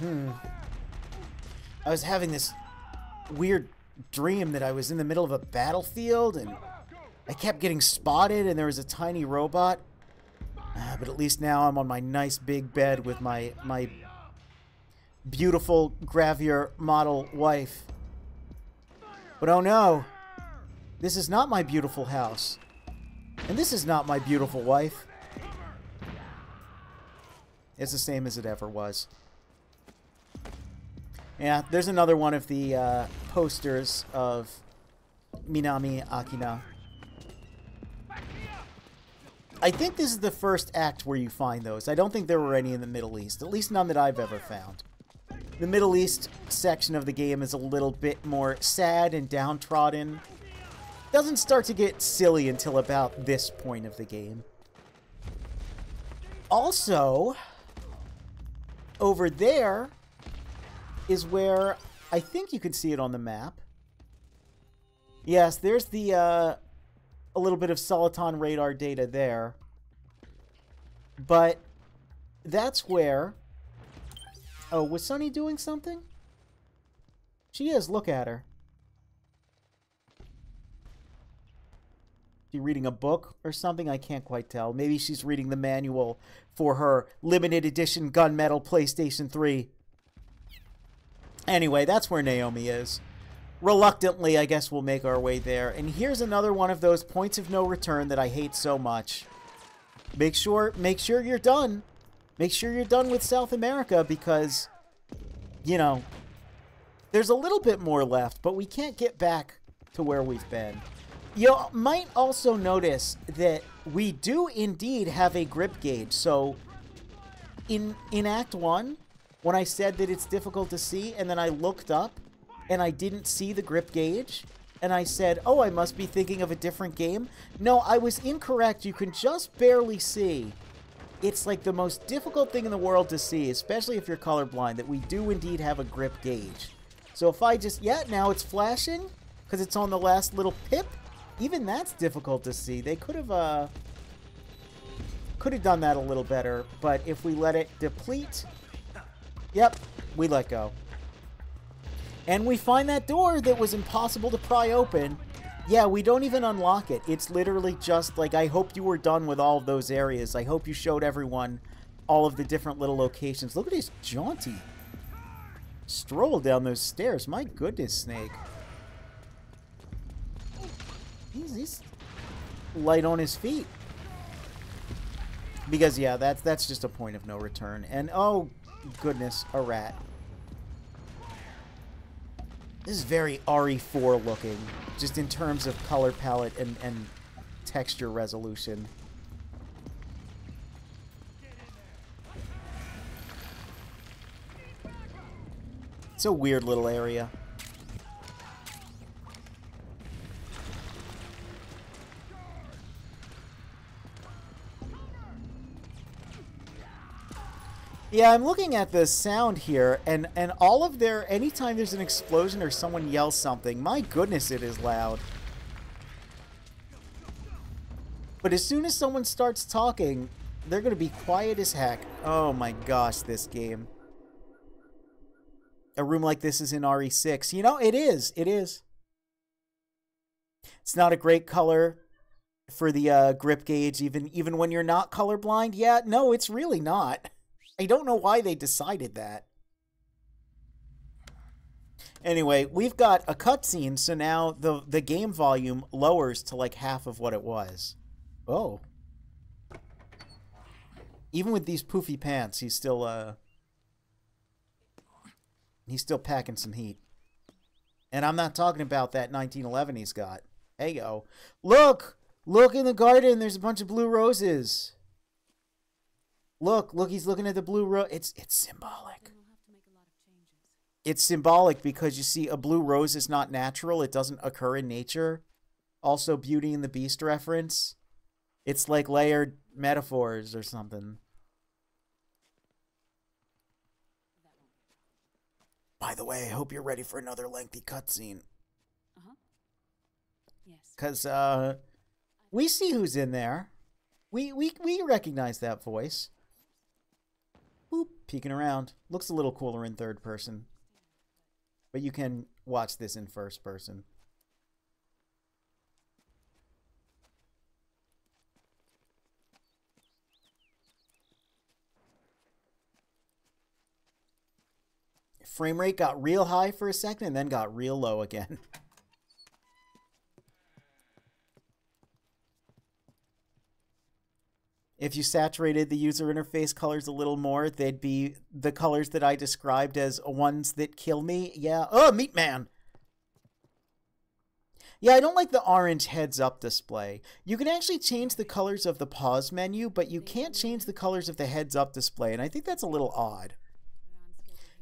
I was having this weird dream that I was in the middle of a battlefield and I kept getting spotted and there was a tiny robot. But at least now I'm on my nice big bed with my beautiful Gravier model wife. But oh no, this is not my beautiful house. And this is not my beautiful wife. It's the same as it ever was. Yeah, there's another one of the posters of Minami Akina. I think this is the first act where you find those. I don't think there were any in the Middle East. At least none that I've ever found. The Middle East section of the game is a little bit more sad and downtrodden. Doesn't start to get silly until about this point of the game. Also, over there is where I think you can see it on the map. Yes, there's the a little bit of Soliton radar data there. But that's where... Oh, was Sunny doing something? She is, look at her. She reading a book or something? I can't quite tell. Maybe she's reading the manual for her limited edition gunmetal PlayStation 3. Anyway, that's where Naomi is. Reluctantly, I guess we'll make our way there. And here's another one of those points of no return that I hate so much. Make sure you're done. Make sure you're done with South America because, you know, there's a little bit more left, but we can't get back to where we've been. You might also notice that we do indeed have a grip gauge. So in Act 1, when I said that it's difficult to see, and then I looked up and I didn't see the grip gauge, and I said, oh, I must be thinking of a different game. No, I was incorrect. You can just barely see. It's like the most difficult thing in the world to see, especially if you're colorblind, that we do indeed have a grip gauge. So if I just, yeah, now it's flashing because it's on the last little pip. Even that's difficult to see. They could have done that a little better, but if we let it deplete, yep, we let go. And we find that door that was impossible to pry open. Yeah, we don't even unlock it. It's literally just like, I hope you were done with all of those areas. I hope you showed everyone all of the different little locations. Look at his jaunty stroll down those stairs. My goodness, Snake. He's light on his feet. Because, yeah, that's just a point of no return. And, oh, goodness, a rat. This is very RE4 looking, just in terms of color palette and texture resolution. It's a weird little area. Yeah, I'm looking at the sound here, and all of their... Anytime there's an explosion or someone yells something, my goodness, it is loud. But as soon as someone starts talking, they're going to be quiet as heck. Oh my gosh, this game. A room like this is in RE6. You know, it is. It is. It's not a great color for the grip gauge, even when you're not colorblind. Yeah, no, it's really not. I don't know why they decided that. Anyway, we've got a cutscene, so now the game volume lowers to like half of what it was. Oh. Even with these poofy pants, he's still packing some heat. And I'm not talking about that 1911 he's got. Hey, yo. Look! Look in the garden, there's a bunch of blue roses. Look, he's looking at the blue rose. It's symbolic. It's symbolic because, you see, a blue rose is not natural. It doesn't occur in nature. Also, Beauty and the Beast reference. It's like layered metaphors or something. By the way, I hope you're ready for another lengthy cutscene. Uh-huh. Yes. Because, we see who's in there. We recognize that voice. Boop, peeking around. Looks a little cooler in third person. But you can watch this in first person. Frame rate got real high for a second and then got real low again. If you saturated the user interface colors a little more, they'd be the colors that I described as ones that kill me. Yeah. Oh, Meat Man! Yeah, I don't like the orange heads-up display. You can actually change the colors of the pause menu, but you can't change the colors of the heads-up display, and I think that's a little odd.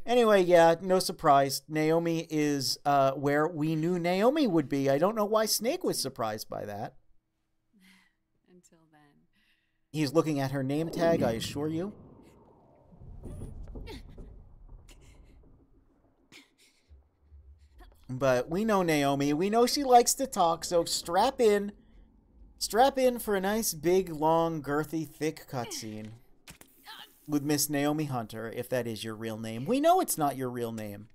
Anyway, yeah, no surprise. Naomi is where we knew Naomi would be. I don't know why Snake was surprised by that. Until then. He's looking at her name tag, I assure you. But we know Naomi. We know she likes to talk, so strap in. Strap in for a nice, big, long, girthy, thick cutscene with Miss Naomi Hunter, if that is your real name. We know it's not your real name.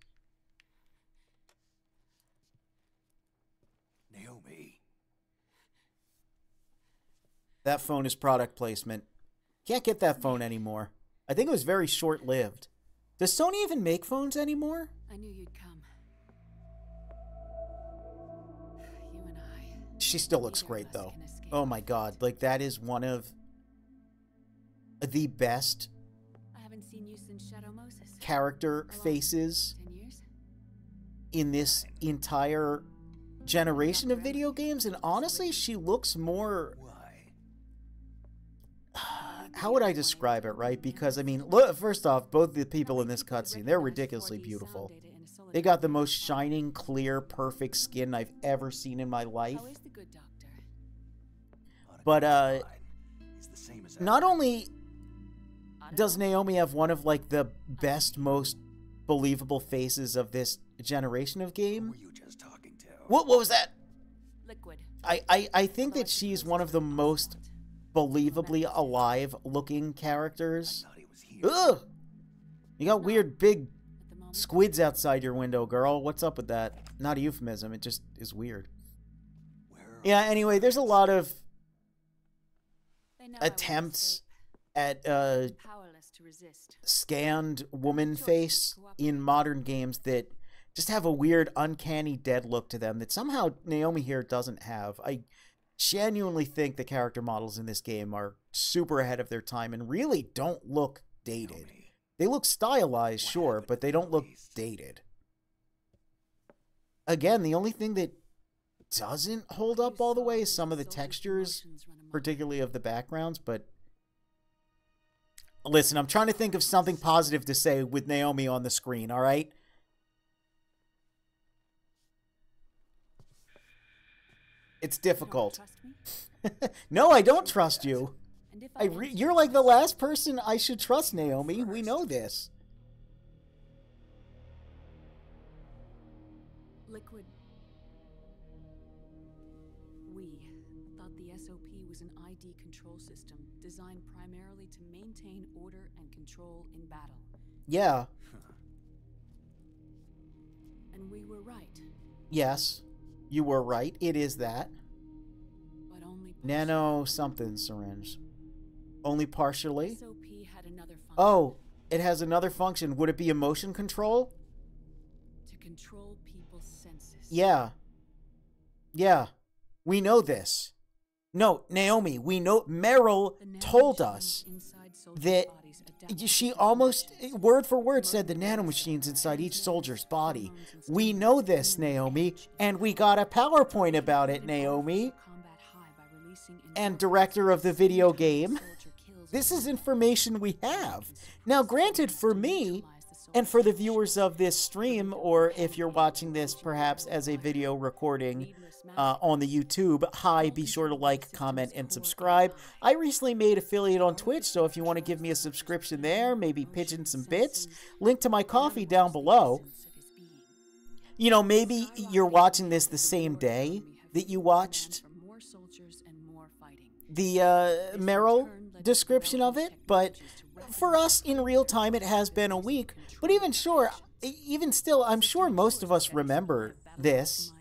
Naomi. That phone is product placement. Can't get that phone anymore. I think it was very short-lived. Does Sony even make phones anymore? I knew you'd come. You and I. She still looks great, though. Oh my god. Like, that is one of the best I haven't seen you since Shadow Moses. character faces 10 years? in this entire generation of video games, and honestly, she looks more... Why? How would I describe it, right? Because, I mean, look, first off, both the people in this cutscene, they're ridiculously beautiful. They got the most shining, clear, perfect skin I've ever seen in my life. How is the good doctor? But, He's the same as not only does Naomi have one of, like, the best, most believable faces of this generation of Who game... were you just talking to? What was that? Liquid. I think that she's one of the most believably alive-looking characters. I thought he was here. Ugh! You got weird big At the moment. squids outside your window, girl. What's up with that? Not a euphemism. It just is weird. Where are Yeah, anyway, there's a lot of They know I won't attempts escape. at Powerless to resist. scanned woman face in modern games that just have a weird, uncanny dead look to them that somehow Naomi here doesn't have. I genuinely think the character models in this game are super ahead of their time and really don't look dated. Naomi? They look stylized, What sure, happened but they to don't look Louise? dated. Again, the only thing that doesn't hold up all the way is some of the textures, particularly of the backgrounds, but listen, I'm trying to think of something positive to say with Naomi on the screen, all right? It's difficult. No, I don't trust you. You're like the last person I should trust, Naomi. We know this. Liquid. We thought the SOP was an ID control system designed primarily to maintain order and control in battle. Yeah. And we were right. Yes. You were right. It is that. But only Nano something syringe. Only partially? SOP had another function. Oh, it has another function. Would it be emotion control? To control people's senses. Yeah. Yeah. We know this. No, Naomi, we know... Meryl The told nanomachines us inside soldiers' that bodies adapt she to almost, conditions. word for word, said the nanomachines inside each soldier's body. We know this, Naomi, and we got a PowerPoint about it, Naomi. Combat high by releasing And endorphins director of the video game. soldier kills This one is information we have. Now, granted, for me, and for the viewers of this stream, or if you're watching this perhaps as a video recording on the YouTube, hi, be sure to like, comment, and subscribe. I recently made affiliate on Twitch, so if you want to give me a subscription there, maybe pitch in some bits, link to my coffee down below. You know, maybe you're watching this the same day that you watched the Meryl description of it, but for us in real time, it has been a week. But even still, I'm sure most of us remember this.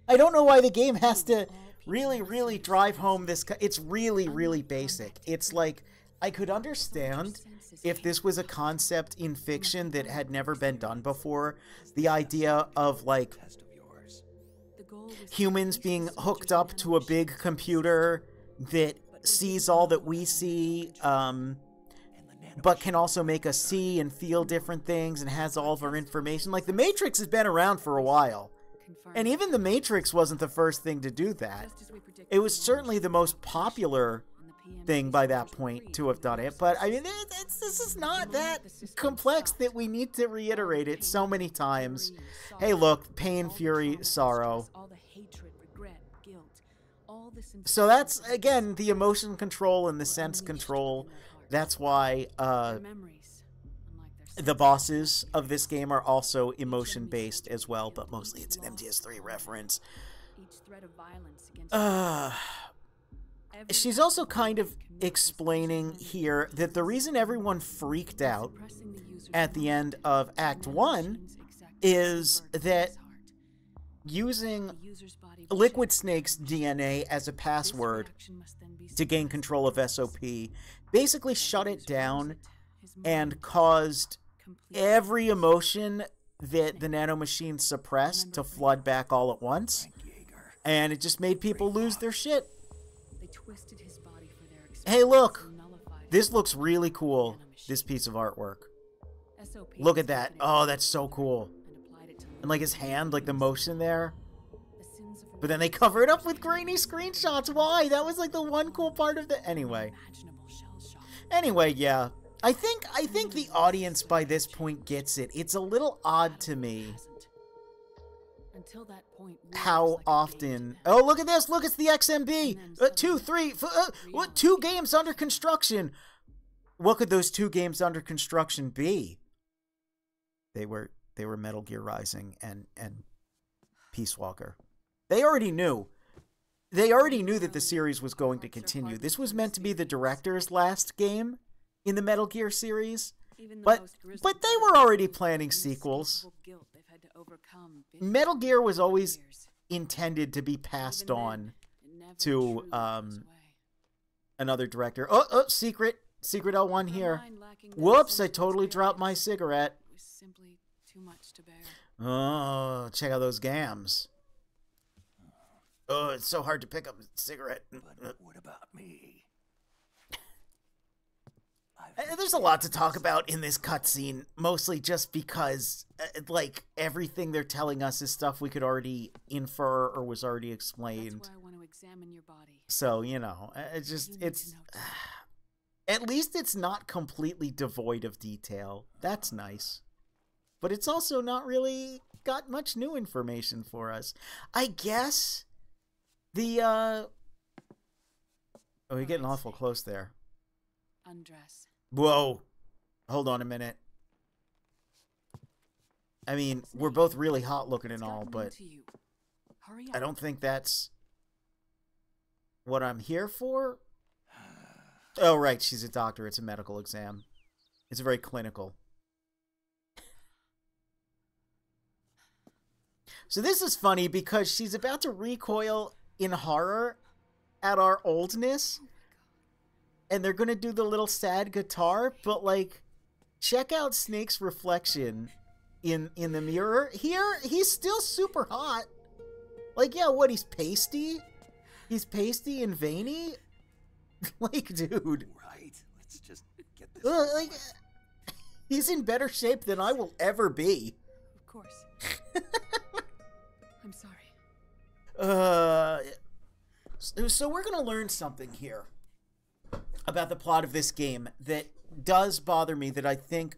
I don't know why the game has to really, really drive home this. It's really, really basic. It's like, I could understand if this was a concept in fiction that had never been done before. The idea of, like, humans being hooked up to a big computer that sees all that we see, but can also make us see and feel different things and has all of our information. Like, the Matrix has been around for a while. And even the Matrix wasn't the first thing to do that. It was certainly the most popular thing by that point to have done it. But, I mean, this is not that complex that we need to reiterate it so many times. Hey, look, pain, fury, sorrow. So that's, again, the emotion control and the sense control. That's why the bosses of this game are also emotion-based as well, but mostly it's an MGS3 reference. She's also kind of explaining here that the reason everyone freaked out at the end of Act 1 is that using Liquid Snake's DNA as a password to gain control of SOP basically shut it down and caused every emotion that the nanomachine suppressed to flood back all at once. And it just made people lose their shit. Hey, look! This looks really cool, this piece of artwork. Look at that. Oh, that's so cool. And, like, his hand, like, the motion there. But then they cover it up with grainy screenshots. Why? That was, like, the one cool part of the... Anyway, yeah. I think the audience by this point gets it. It's a little odd to me how often... Oh, look at this! Look, it's the XMB! 2, 3... what? 2 games under construction! What could those 2 games under construction be? They were Metal Gear Rising and Peace Walker. They already knew. They already knew that the series was going to continue. This was meant to be the director's last game in the Metal Gear series, but they were already planning sequels. Metal Gear was always intended to be passed on to another director. Oh, secret L1 here. Whoops, I totally dropped my cigarette. Oh, check out those gams. Oh, it's so hard to pick up a cigarette. But what about me? There's a lot to talk about in this cutscene, mostly just because, like, everything they're telling us is stuff we could already infer or was already explained. That's where I want to examine your body. So, you know, it's at least it's not completely devoid of detail. That's nice. But it's also not really got much new information for us. I guess the, oh, you're getting awful close there. Undress. Whoa. Hold on a minute. I mean, we're both really hot looking and all, but I don't think that's what I'm here for. Oh, right. She's a doctor. It's a medical exam. It's very clinical. So this is funny because she's about to recoil in horror at our oldness. And they're going to do the little sad guitar. But, like, check out Snake's reflection in the mirror. Here, he's still super hot. Like, yeah, what, he's pasty? He's pasty and veiny? Like, dude. Right. Let's just get this. Like, he's in better shape than I will ever be. Of course. I'm sorry. So we're going to learn something here about the plot of this game that does bother me, that I think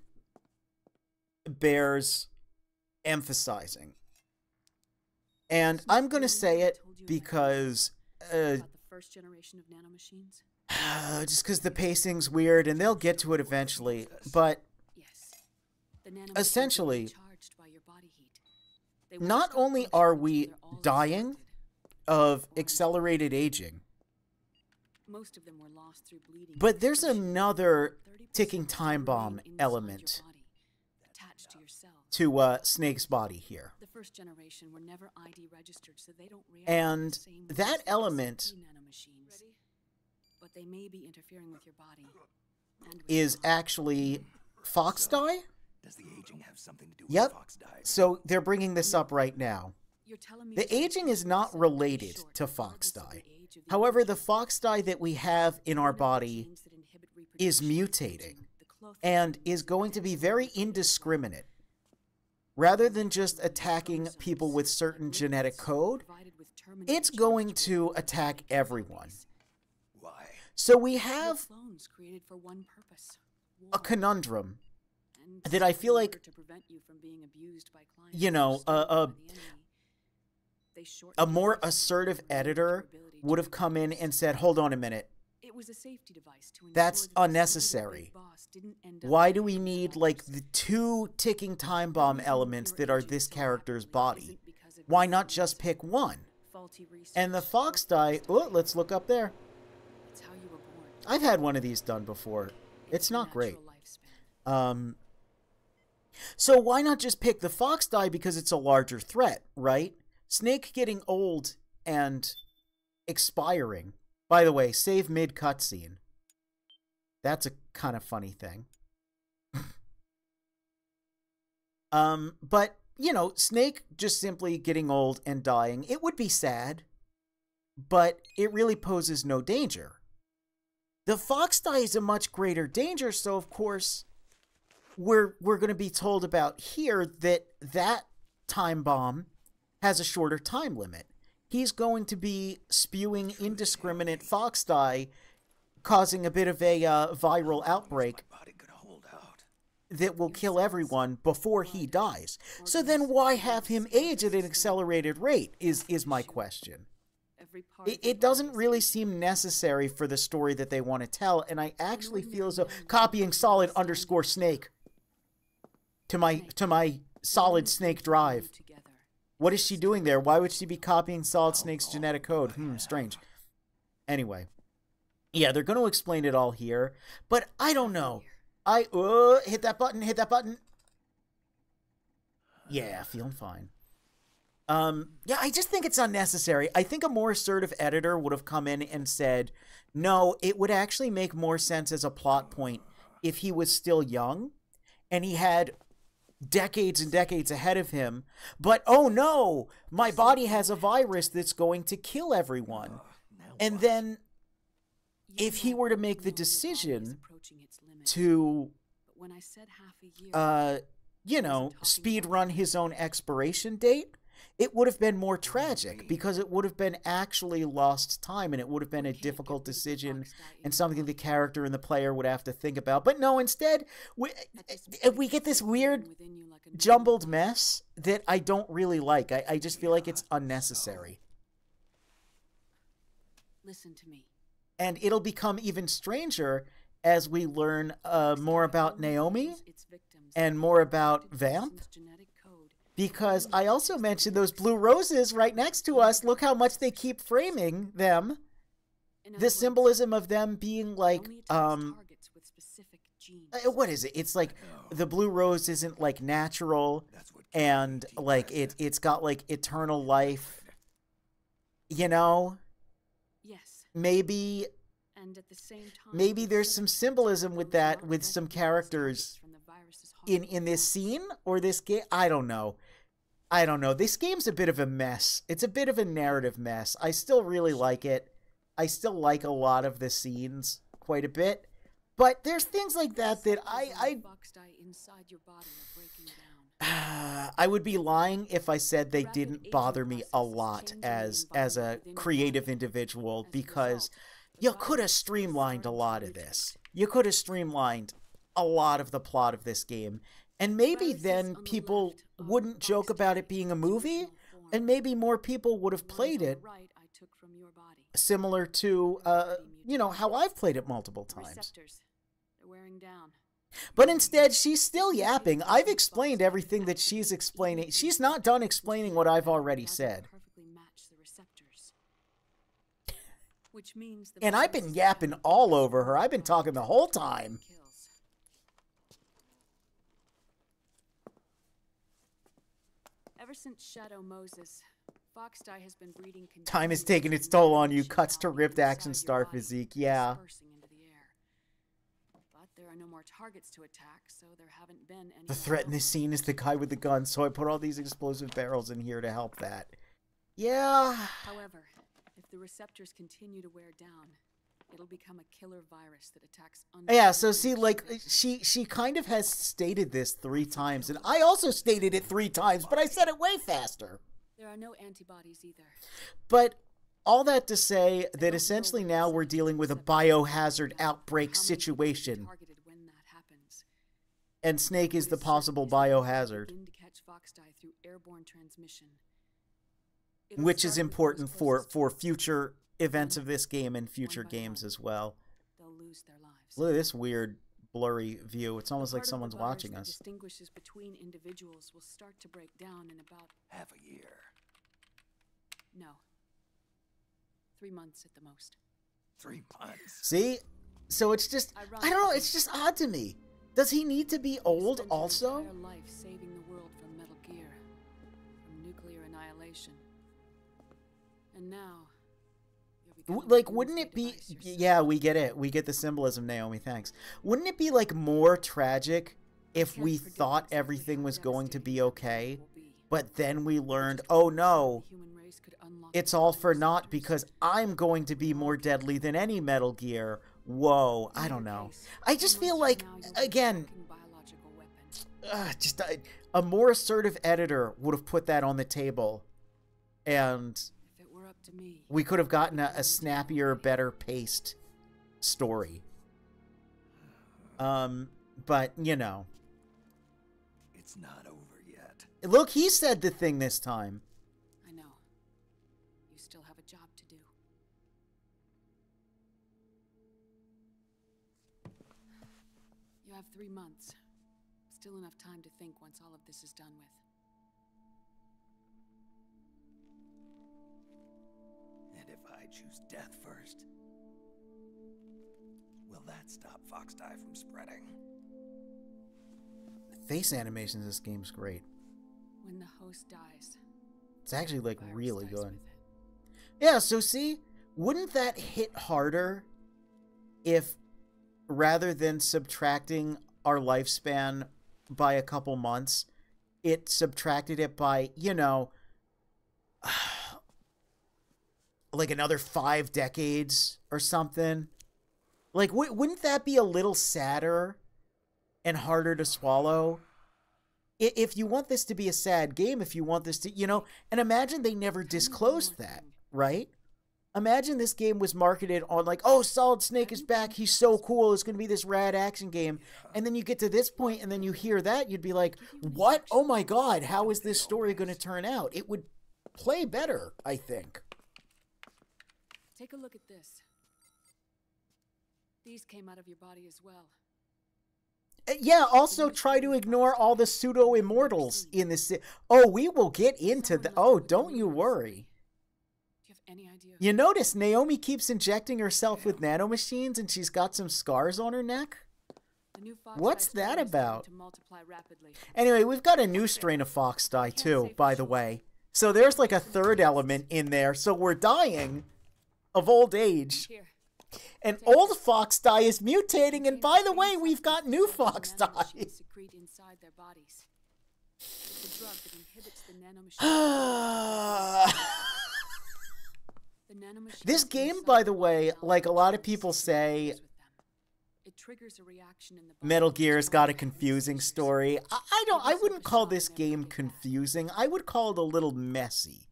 bears emphasizing. And I'm going to say it because About the first generation of nanomachines? just because the pacing's weird, and they'll get to it eventually. But Yes. The nanomachines essentially, are charged by your body heat. They will not stop only functioning are until we they're all dying exhausted. of accelerated aging, Most of them were lost through bleeding. But there's another 30% ticking time bomb remain inside element your body, attached to your cells. to Snake's body here. The first generation were never ID registered, so they don't react And the same way that as the element SOP nanomachines. But they may be interfering with your body. And with is your mind. actually Fox die? Does the aging have something to do Yep. with Fox died? So they're bringing this up right now. You're telling me The that aging is not 30% related short, to regardless Fox of the die. age of the However, the individual. Fox die that we have in our One of the body genes that inhibit is reproduction mutating the cloth and is going to be very indiscriminate. Rather than just attacking people with certain genetic code, provided with terminally it's going changed to genetic attack codes. everyone. Why? So we Your have clones created for one purpose. a War. conundrum And that I feel in like, order to prevent you from being abused by clients you know, or stolen by the enemy, they a shortened more your lifespan assertive to limit your editor ability would to have come in reproduce. and said, hold on a minute, It was a safety device to ensure that's that the unnecessary. secret big boss didn't end up Why in do we hands of need, others. like, the 2 ticking time bomb The reason elements you're that are aging this so character's rapidly body? isn't because of Why not disease, just pick one? faulty research, And the or Fox die, oh, let's look up there. It's how you were born. I've had one of these done before. It's not great. natural lifespan. So why not just pick the Fox die because it's a larger threat, right? Snake getting old and expiring. By the way, save mid cutscene. That's a kind of funny thing. But, you know, Snake just simply getting old and dying, it would be sad, but it really poses no danger. The Fox die is a much greater danger, so of course we're going to be told about here that that time bomb has a shorter time limit. He's going to be spewing indiscriminate Fox die, causing a bit of a viral outbreak My body could hold out. that will kill everyone before he dies. So then why have him age at an accelerated rate is my question. Every part of your It doesn't body is really seem necessary for the story that they want to tell, and I actually feel as though copying solid_snake to my solid snake drive. together. What is she doing there? Why would she be copying Solid Snake's genetic code? Strange. Anyway. Yeah, they're going to explain it all here, but I don't know. Hit that button, hit that button. Yeah, feeling fine. Yeah, I just think it's unnecessary. I think a more assertive editor would have come in and said, no, it would actually make more sense as a plot point if he was still young and he had decades and decades ahead of him, but oh no, my body has a virus that's going to kill everyone. And then if he were to make the decision to But when I said half a year, you know, speed run his own expiration date, it would have been more tragic because it would have been actually lost time and it would have been a difficult decision and something the character and the player would have to think about. But no, instead, we get this weird jumbled mess that I don't really like. I just feel like it's unnecessary. listen to me. And it'll become even stranger as we learn more about Naomi and more about Vamp. Because I also mentioned those blue roses right next to us. Look how much they keep framing them. The symbolism of them being like, what is it? It's like the blue rose isn't like natural and like it's got like eternal life. You know? Yes. Maybe And at the same time, maybe there's some symbolism with that, with some characters in this scene or this game. I don't know. This game's a bit of a mess. It's a bit of a narrative mess. I still really like it. I still like a lot of the scenes quite a bit. But there's things like that that I would be lying if I said they didn't bother me a lot as a creative individual, because you could have streamlined a lot of this. You could have streamlined a lot of the plot of this game. And maybe then people wouldn't joke about it being a movie, and maybe more people would have played it similar to, you know, how I've played it multiple times. But instead, she's still yapping. I've explained everything that she's explaining. She's not done explaining what I've already said. which means the And I've been yapping all over her. I've been talking the whole time. kills. Ever since Shadow Moses, Foxdie has been breeding. Time is taking its toll on you. Cuts to ripped action star physique. Yeah. Into the air. But there are no more targets to attack, so there haven't been any. The threat in this scene is the guy with the gun, so I put all these explosive barrels in here to help that. Yeah. However, if the receptors continue to wear down, it'll become a killer virus that attacks. Yeah, so see, like, she kind of has stated this 3 times, and I also stated it 3 times, but I said it way faster. There are no antibodies either. But all that to say that essentially now we're dealing with a biohazard outbreak situation. When that happens. And Snake is the possible biohazard. To catch Foxdie through airborne transmission. Which is important for future events of this game and future games as well. They'll lose their lives. Look at this weird, blurry view. It's almost like someone's watching us. Distinguishes between individuals will start to break down in about half a year. No. 3 months at the most. 3 months. See? So it's just, I don't know, it's just odd to me. Does he need to be old also? Life saving the world from Metal Gear, from nuclear annihilation. And now, like, wouldn't it be, yeah, we get it. We get the symbolism, Naomi, thanks. Wouldn't it be, like, more tragic if we thought everything was going to be okay, but then we learned, oh no, it's all for naught because I'm going to be more deadly than any Metal Gear. Whoa, I don't know. I just feel like, again, just a more assertive editor would have put that on the table, and we could have gotten a snappier, better paced story. But, you know. It's not over yet. Look, he said the thing this time. I know. You still have a job to do. You have 3 months. Still enough time to think once all of this is done with. And if I choose death first, will that stop Foxdie from spreading? The face animations in this game's great. When the host dies, it's actually, like, really good. Yeah, so see, wouldn't that hit harder if, rather than subtracting our lifespan by a couple months, it subtracted it by, you know, like another 5 decades or something? Like, wouldn't that be a little sadder and harder to swallow? If you want this to be a sad game, if you want this to, you know, and imagine they never disclosed that, right? Imagine this game was marketed on like, oh, Solid Snake is back, he's so cool, it's going to be this rad action game. And then you get to this point and then you hear that, you'd be like, what? Oh my god, how is this story going to turn out? It would play better, I think. Take a look at this. These came out of your body as well. Yeah, also try to ignore all the pseudo-immortals in this. Oh, we will get into the... Oh, don't you worry. Do you have any idea? You notice Naomi keeps injecting herself with nanomachines and she's got some scars on her neck? What's that about? Anyway, we've got a new strain of Foxdie too, by the way. So there's like a third element in there. So we're dying of old age. And old Foxdie is mutating, and by the way, we've got new Foxdie. This game, by the way, like a lot of people say, Metal Gear's got a confusing story. I wouldn't call this game confusing. I would call it a little messy.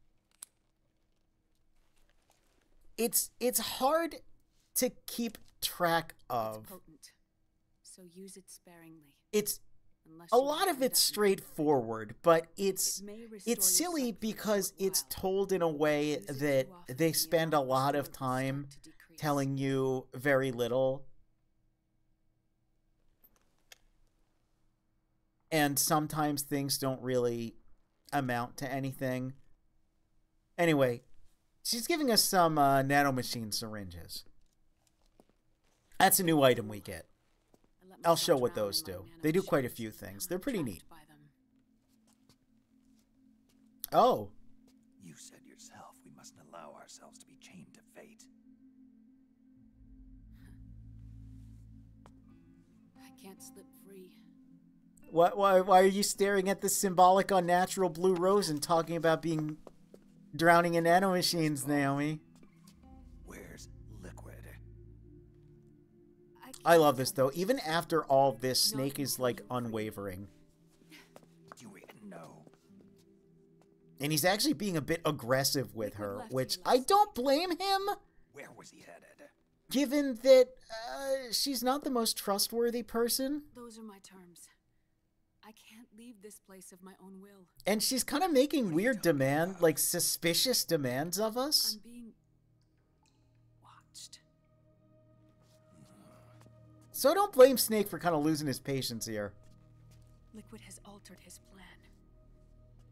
It's hard to keep track of. It's potent, so use it sparingly. It's a lot of it's straightforward, but it's silly because it's told in a way that they spend a lot of time telling you very little. And sometimes things don't really amount to anything. Anyway, She's giving us some nanomachine syringes. That's a new item we get. I'll show what those do. They do quite a few things. They're pretty neat. Oh. You said yourself we mustn't allow ourselves to be chained to fate. I can't slip free. Why are you staring at this symbolic unnatural blue rose and talking about drowning in nanomachines, Naomi? Where's Liquid? I love this, though. Even after all this, Snake is, like, unwavering. You even know. And he's actually being a bit aggressive with her, which I don't blame him. Where was he headed? Given that she's not the most trustworthy person. Those are my terms. I can't leave this place of my own will. And she's kind of making weird like suspicious demands of us. I'm being watched. So I don't blame Snake for kind of losing his patience here. Liquid has altered his plan.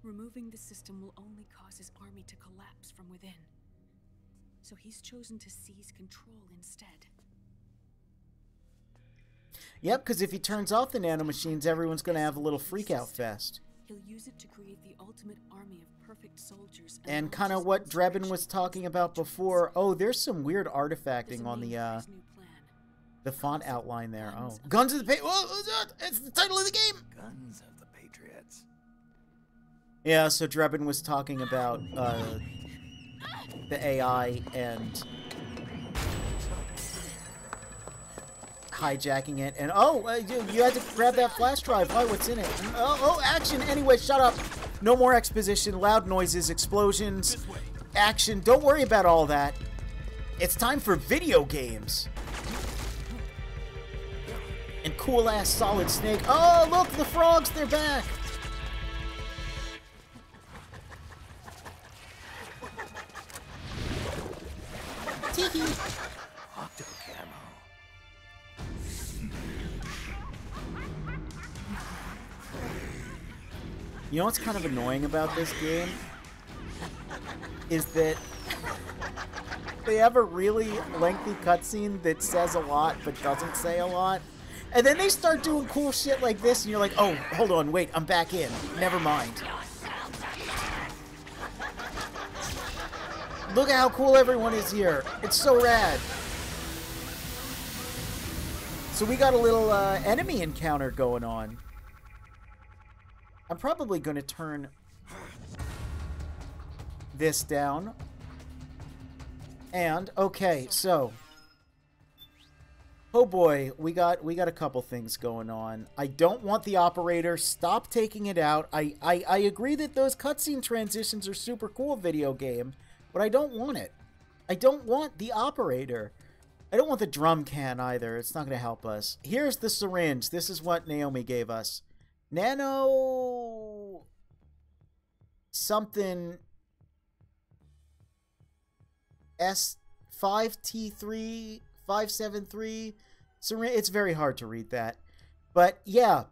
Removing the system will only cause his army to collapse from within. So he's chosen to seize control instead. Yep, because if he turns off the nanomachines, everyone's going to have a little freakout fest. He'll use it to create the ultimate army of perfect soldiers. And kind of what Drebin was talking about before. Oh, there's some weird artifacting on the font outline there. Oh, Guns of the Patriots. It's the title of the game. Guns of the Patriots. Yeah, so Drebin was talking about the AI and hijacking it, and you had to grab that flash drive. Why? What's in it? Oh, action! Anyway, shut up. No more exposition. Loud noises, explosions, action. Don't worry about all that. It's time for video games. And cool ass Solid Snake. Oh, look, the frogs! They're back. Tee-hee. Octo camo. You know what's kind of annoying about this game? Is that they have a really lengthy cutscene that says a lot but doesn't say a lot. And then they start doing cool shit like this and you're like, oh, hold on, wait, I'm back in. Never mind. Look at how cool everyone is here. It's so rad. So we got a little enemy encounter going on. I'm probably going to turn this down. And, okay, so. Oh boy, we got a couple things going on. I don't want the operator. Stop taking it out. I agree that those cutscene transitions are super cool, video game. But I don't want it. I don't want the operator. I don't want the drum can either. It's not going to help us. Here's the syringe. This is what Naomi gave us. Nano... something... S5T3... 573... syringe. It's very hard to read that. But, yeah.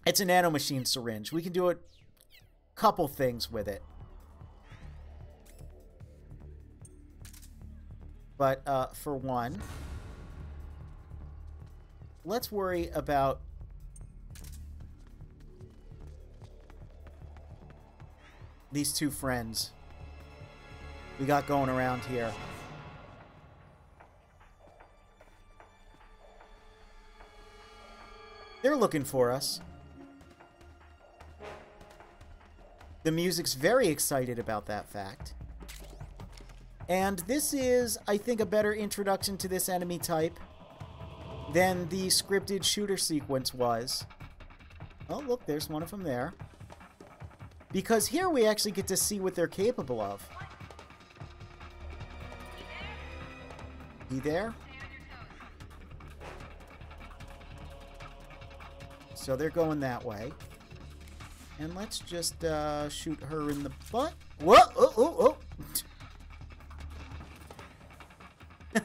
It's a nanomachine syringe. We can do a couple things with it. But, for one, let's worry about these two friends we got going around here. They're looking for us. The music's very excited about that fact. And this is, I think, a better introduction to this enemy type than the scripted shooter sequence was. Oh, look, there's one of them there. Because here we actually get to see what they're capable of. He there? So they're going that way. And let's just shoot her in the butt. Whoa! Oh, oh, oh! No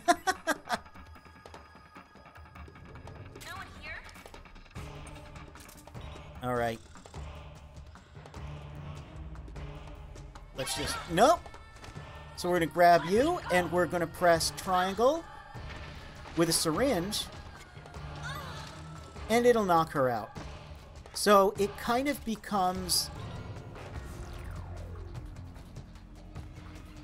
one here? All right. Let's just... Nope! So we're going to grab you, and we're going to press triangle with a syringe, and it'll knock her out. So it kind of becomes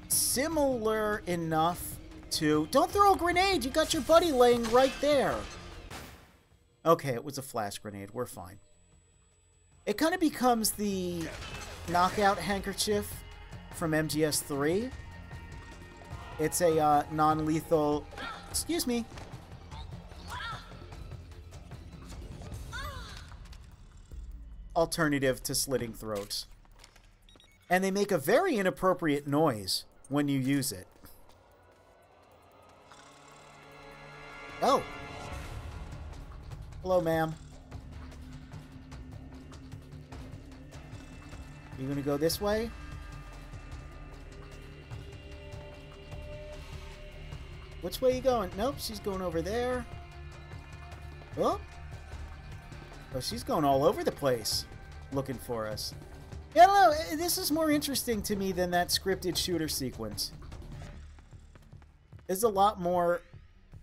similar enough to... Don't throw a grenade! You got your buddy laying right there. Okay, it was a flash grenade. We're fine. It kind of becomes the knockout handkerchief from MGS3. It's a non-lethal... Excuse me. Alternative to slitting throats. And they make a very inappropriate noise when you use it. Oh. Hello, ma'am. You gonna go this way? Which way are you going? Nope, she's going over there. Oh. Oh, she's going all over the place looking for us. Yeah, I don't know. This is more interesting to me than that scripted shooter sequence. It's a lot more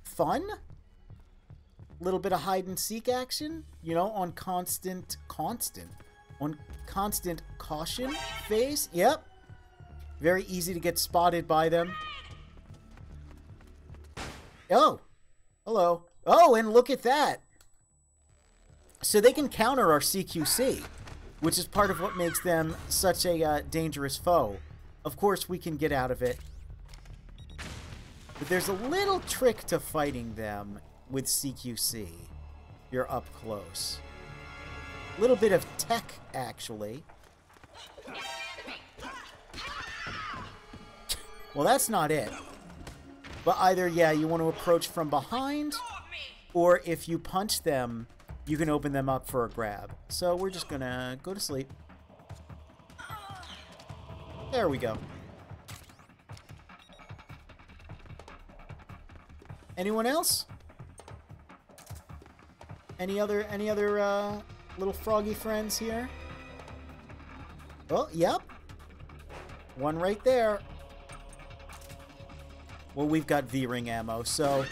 fun. A little bit of hide and seek action, you know, on constant caution phase. Yep. Very easy to get spotted by them. Oh. Hello. Oh, and look at that. So they can counter our CQC, which is part of what makes them such a dangerous foe. Of course, we can get out of it. But there's a little trick to fighting them with CQC. You're up close. A little bit of tech, actually. Well, that's not it. But either, yeah, you want to approach from behind, or if you punch them, you can open them up for a grab. So we're just gonna go to sleep. There we go. Anyone else? Any other little froggy friends here? Oh, yep. One right there. Well, we've got V-ring ammo, so...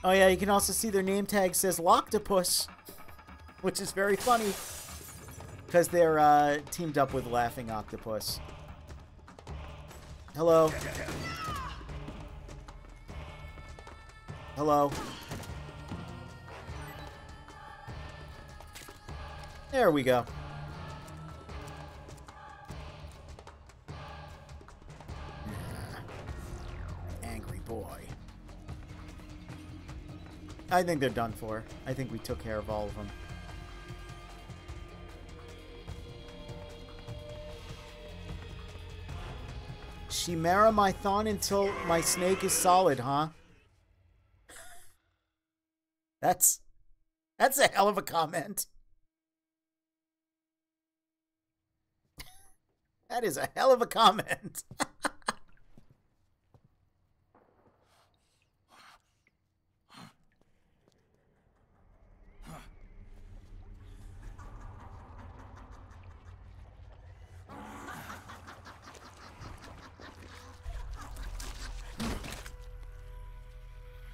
Oh yeah, you can also see their name tag says Loctopus, which is very funny because they're teamed up with Laughing Octopus. Hello. Hello. There we go. Angry boy. I think they're done for. I think we took care of all of them. Chimera my thon until my snake is solid, huh? That's a hell of a comment. That is a hell of a comment.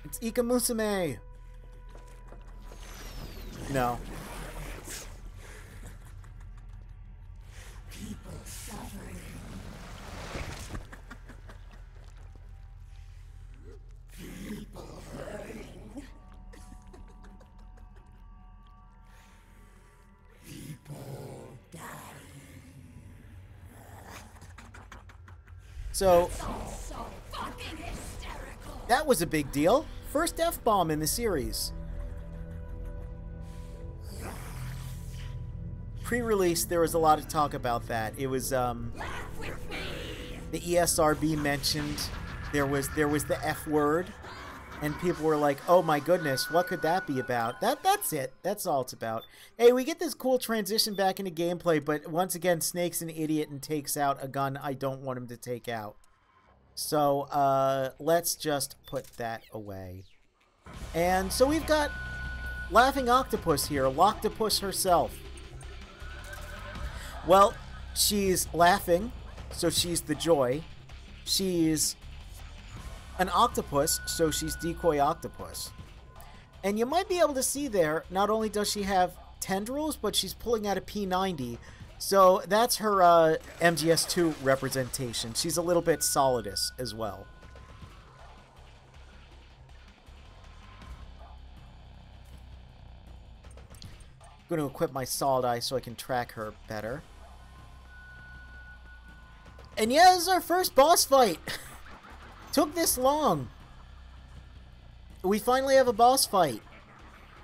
It's Ika Musume. No. People suffering. People hurting. People dying. So Fucking hysterical. that was a big deal. First F-bomb in the series. Pre-release, there was a lot of talk about that. It was the ESRB mentioned there was the F word, and people were like, "Oh my goodness, what could that be about?" That's it. That's all it's about. Hey, we get this cool transition back into gameplay, but once again, Snake's an idiot and takes out a gun I don't want him to take out. So let's just put that away. And so we've got Laughing Octopus here, Loctopus herself. Well, She's laughing, so she's the joy. She's an octopus, so she's decoy octopus. And you might be able to see there, not only does she have tendrils, but she's pulling out a P90. So that's her MGS2 representation. She's a little bit Solidus as well. I'm going to equip my Solid Eye so I can track her better. And yeah, this is our first boss fight. Took this long. We finally have a boss fight.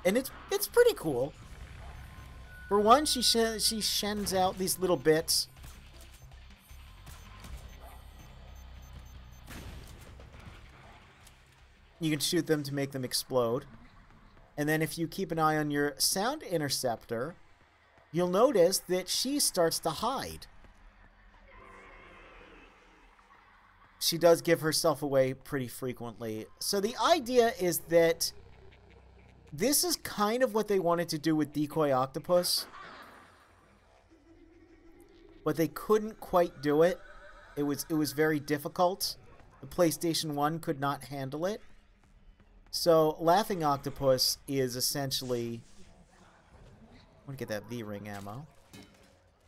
And it's pretty cool. For one, she shens out these little bits. You can shoot them to make them explode. And then if you keep an eye on your sound interceptor, you'll notice that she starts to hide. She does give herself away pretty frequently. So the idea is that this is kind of what they wanted to do with Decoy Octopus. But they couldn't quite do it. It was very difficult. The PlayStation 1 could not handle it. So Laughing Octopus is essentially... I want to get that V-Ring ammo.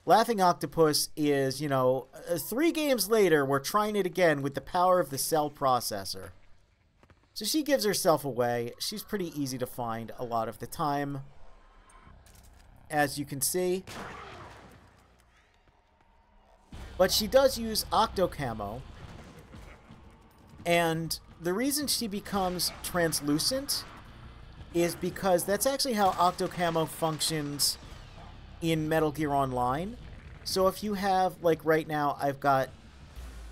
Laughing Octopus is, you know, 3 games later, we're trying it again with the power of the cell processor. So she gives herself away. She's pretty easy to find a lot of the time. As you can see. But she does use Octo Camo. And the reason she becomes translucent is because that's actually how Octo Camo functions in Metal Gear Online. So if you have, like right now, I've got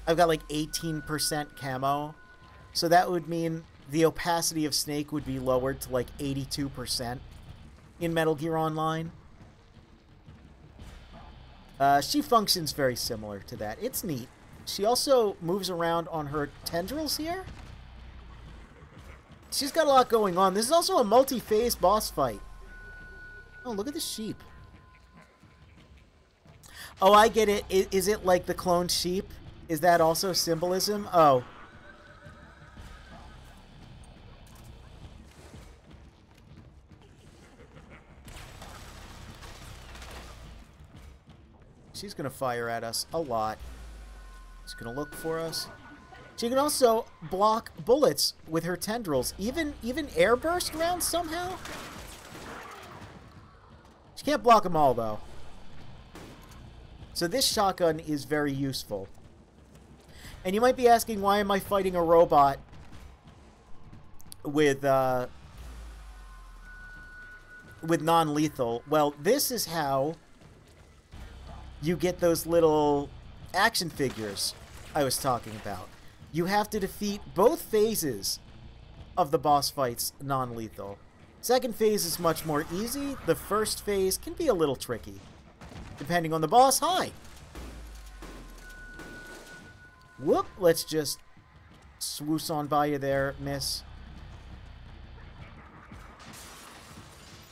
like 18% camo. So that would mean the opacity of Snake would be lowered to like 82% in Metal Gear Online. She functions very similar to that. It's neat. She also moves around on her tendrils here. She's got a lot going on. This is also a multi-phase boss fight. Oh, look at the sheep. Oh, I get it. Is it like the cloned sheep? Is that also symbolism? Oh. She's going to fire at us a lot. She's going to look for us. She can also block bullets with her tendrils. Even air burst rounds somehow? She can't block them all, though. So this shotgun is very useful. And you might be asking, why am I fighting a robot with non-lethal? Well, this is how you get those little action figures I was talking about. You have to defeat both phases of the boss fights non-lethal. Second phase is much more easy. The first phase can be a little tricky, depending on the boss. Hi! Whoop! Let's just swoosh on by you there, miss.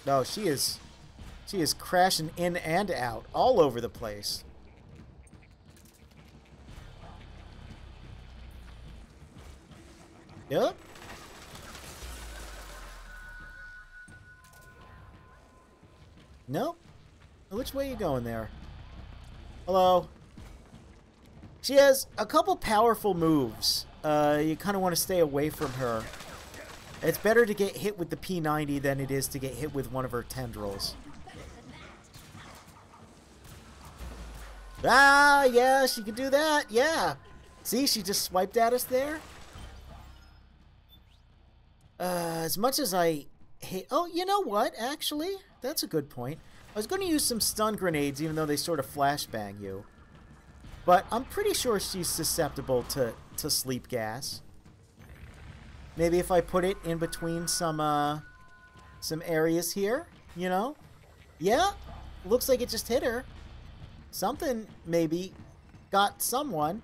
No, she is crashing in and out all over the place. Yep. Nope. Which way are you going there? Hello. She has a couple powerful moves. You kind of want to stay away from her. It's better to get hit with the P90 than it is to get hit with one of her tendrils. Ah, yeah, she could do that. Yeah. See, she just swiped at us there. As much as I hate... Oh, you know what, actually? That's a good point. I was going to use some stun grenades, even though they sort of flashbang you. But I'm pretty sure she's susceptible to sleep gas. Maybe if I put it in between some areas here, you know? Yeah, looks like it just hit her. Something maybe got someone.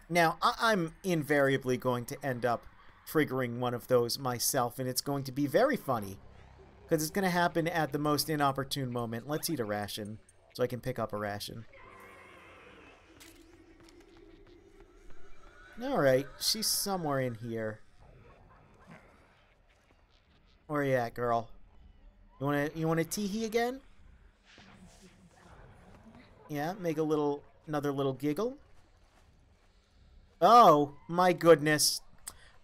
Now, I'm invariably going to end up triggering one of those myself, and it's going to be very funny. Because it's going to happen at the most inopportune moment. Let's eat a ration, so I can pick up a ration. Alright, she's somewhere in here. Where you at, girl? You wanna tee-hee again? Yeah, make another little giggle. Oh, my goodness.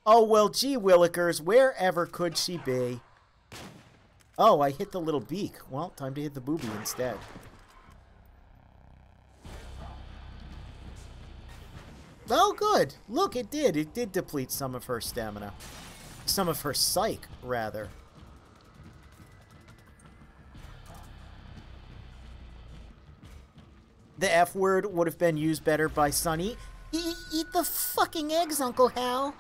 Oh, well, gee willikers, wherever could she be? Oh, I hit the little beak. Well, time to hit the boobie instead. Oh, good. Look, it did. It did deplete some of her stamina. Some of her psyche, rather. The F word would have been used better by Sunny. Eat the fucking eggs, Uncle Hal.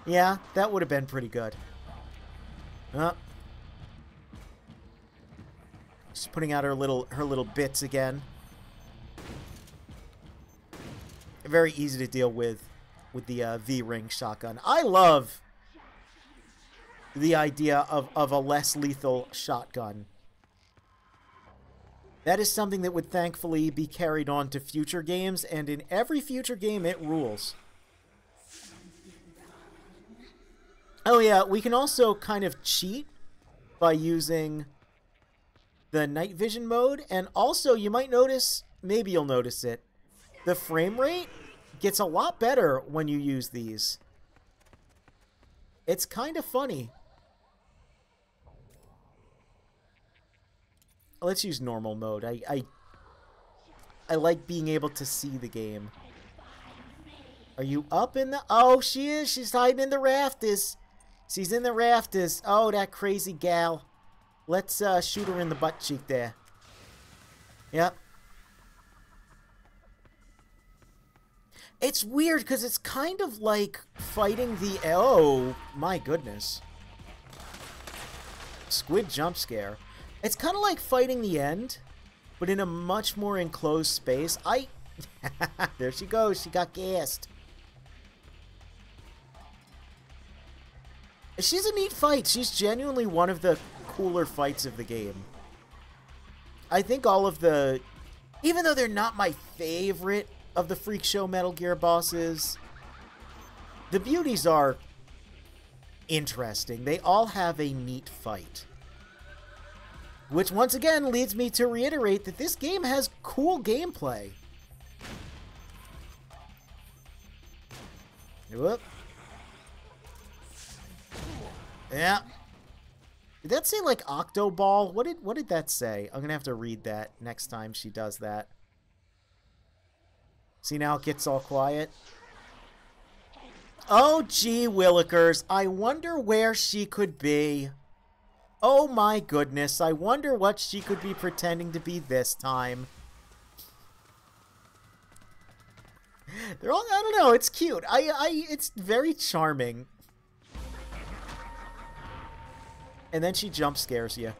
Yeah, that would have been pretty good. She's putting out her little bits again. Very easy to deal with the V-ring shotgun. I love the idea of a less lethal shotgun. That is something that would thankfully be carried on to future games, and in every future game it rules. Oh yeah, we can also kind of cheat by using the night vision mode, and also you might notice, maybe you'll notice it, the frame rate gets a lot better when you use these. It's kind of funny. Let's use normal mode. I like being able to see the game. Are you up in the... Oh, she is. She's hiding in the rafters. She's in the rafters. Oh, that crazy gal. Let's shoot her in the butt cheek there. Yep. It's weird because it's kind of like fighting the... Oh, my goodness. Squid jump scare. It's kind of like fighting the end, but in a much more enclosed space. There she goes. She got gassed. She's a neat fight. She's genuinely one of the cooler fights of the game. I think all of the... Even though they're not my favorite of the Freak Show Metal Gear bosses, the beauties are interesting. They all have a neat fight. Which, once again, leads me to reiterate that this game has cool gameplay. Whoop. Yeah. Did that say, like, Octoball? What did that say? I'm gonna have to read that next time she does that. See, now it gets all quiet. Oh, gee willikers. I wonder where she could be. Oh my goodness, I wonder what she could be pretending to be this time. They're all, I don't know, it's cute. It's very charming. And then she jump scares you.